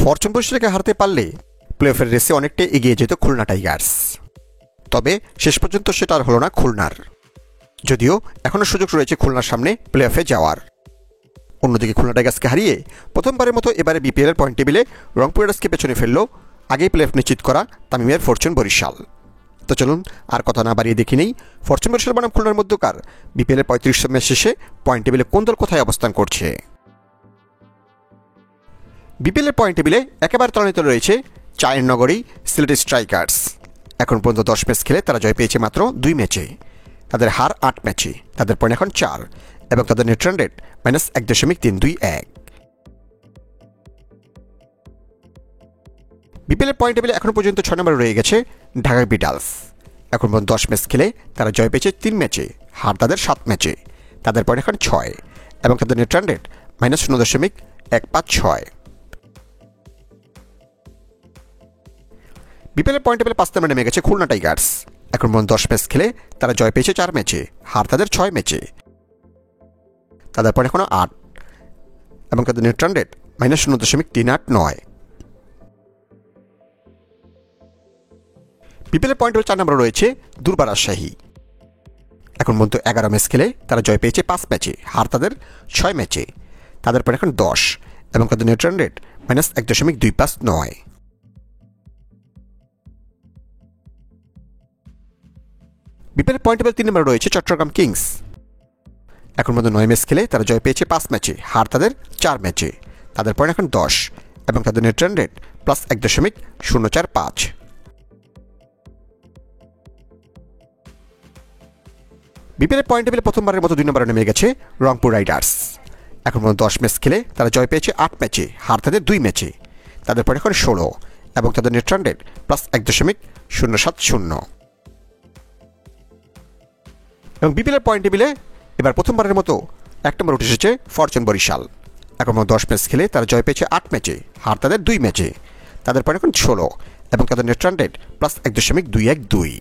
Fortune বরিশালকে হারাতে পারলে play অফের রেসে অনেকটাই এগিয়ে যেত খুলনা টাইগার্স। তবে শেষ পর্যন্ত সেটা আর হলো না খুলনার, যদিও এখনও সুযোগ রয়েছে খুলনার সামনে প্লে অফে যাওয়ার। অন্যদিকে খুলনা টাইগার্সকে হারিয়ে প্রথমবারের মতো এবারে বিপিএলের পয়েন্ট টেবিলে রংপুর রাইডার্সকে পেছনে ফেলল আগেই প্লে অফ নিশ্চিত করা তামিমের ফরচুন বরিশাল। তো চলুন আর কথা না বাড়িয়ে দেখি নেই ফরচুন বরিশাল বনাম খুলনার মধ্যকার বিপিএলের 35 ম্যাচ শেষে পয়েন্ট টেবিলে কোন দল কোথায় অবস্থান করছে। বিপিএলের পয়েন্ট টেবিলে একেবারে তলানিতে রয়েছে চায়ের নগরী সিলেট স্ট্রাইকার্স। এখন পর্যন্ত 10 ম্যাচ খেলে তারা জয় পেয়েছে মাত্র 2 ম্যাচে, তাদের হার 8 ম্যাচে, তাদের পয়েন্ট এখন 4 এবং তাদের নেট রান রেট -1.321। বিপিএলের পয়েন্ট টেবিলে এখন পর্যন্ত 6 নম্বরে রয়ে গেছে ঢাকা ক্যাপিটালস। এখন পর্যন্ত 10 ম্যাচ খেলে তারা জয় পেয়েছে 3 ম্যাচে, হার তাদের 7 ম্যাচে, তাদের পয়েন্ট এখন 6 এবং তাদের নেট রান রেট -0.156। বিপিএলের পয়েন্ট টেবিলে 5 নম্বরে নেমে গেছে খুলনা টাইগার্স। এখন পর্যন্ত 10 ম্যাচ খেলে তারা জয় পেয়েছে 4 ম্যাচে, হার তাদের 6 ম্যাচে, তাদের পয়েন্ট এখনো 8 এবং তাদের নেট রান রেট -0.389। বিপিএলের পয়েন্ট টেবিল 4 নম্বরে রয়েছে দুর্বার রাজশাহী। এখন পর্যন্ত 11 ম্যাচ খেলে তারা জয় পেয়েছে 5 ম্যাচে, হার তাদের 6 ম্যাচে, তাদের পয়েন্ট এখন 10 এবং তাদের নেট রান রেট -1.259। বিপিএলের পয়েন্ট টেবিল 3 নম্বরে রয়েছে চট্টগ্রাম কিংস। এখন পর্যন্ত 9 ম্যাচ খেলে তারা জয় পেয়েছে 5 ম্যাচে, হার তাদের 4 ম্যাচে, তাদের পয়েন্ট এখন 10 এবং তাদের নেট রান রেট +1.045। বিপিএলের পয়েন্ট টেবিলে প্রথমবারের মতো 2 নম্বরে নেমে গেছে রংপুর রাইডার্স। এখন পর্যন্ত 10 ম্যাচ খেলে তারা জয় পেয়েছে 8 ম্যাচে, হার তাদের 2 ম্যাচে, তাদের পয়েন্ট এখন 16 এবং তাদের নেট রান রেট +1.070। এবং বিপিএলের পয়েন্ট টেবিলে এবার প্রথমবারের মতো 1 নম্বর উঠে এসেছে ফরচুন বরিশাল। এখন 10 ম্যাচ খেলে তারা জয় পেয়েছে 8 ম্যাচে, হার তাদের 2 ম্যাচে, তাদের পয়েন্ট এখন 16 এবং তাদের নেট রান রেট +1.212।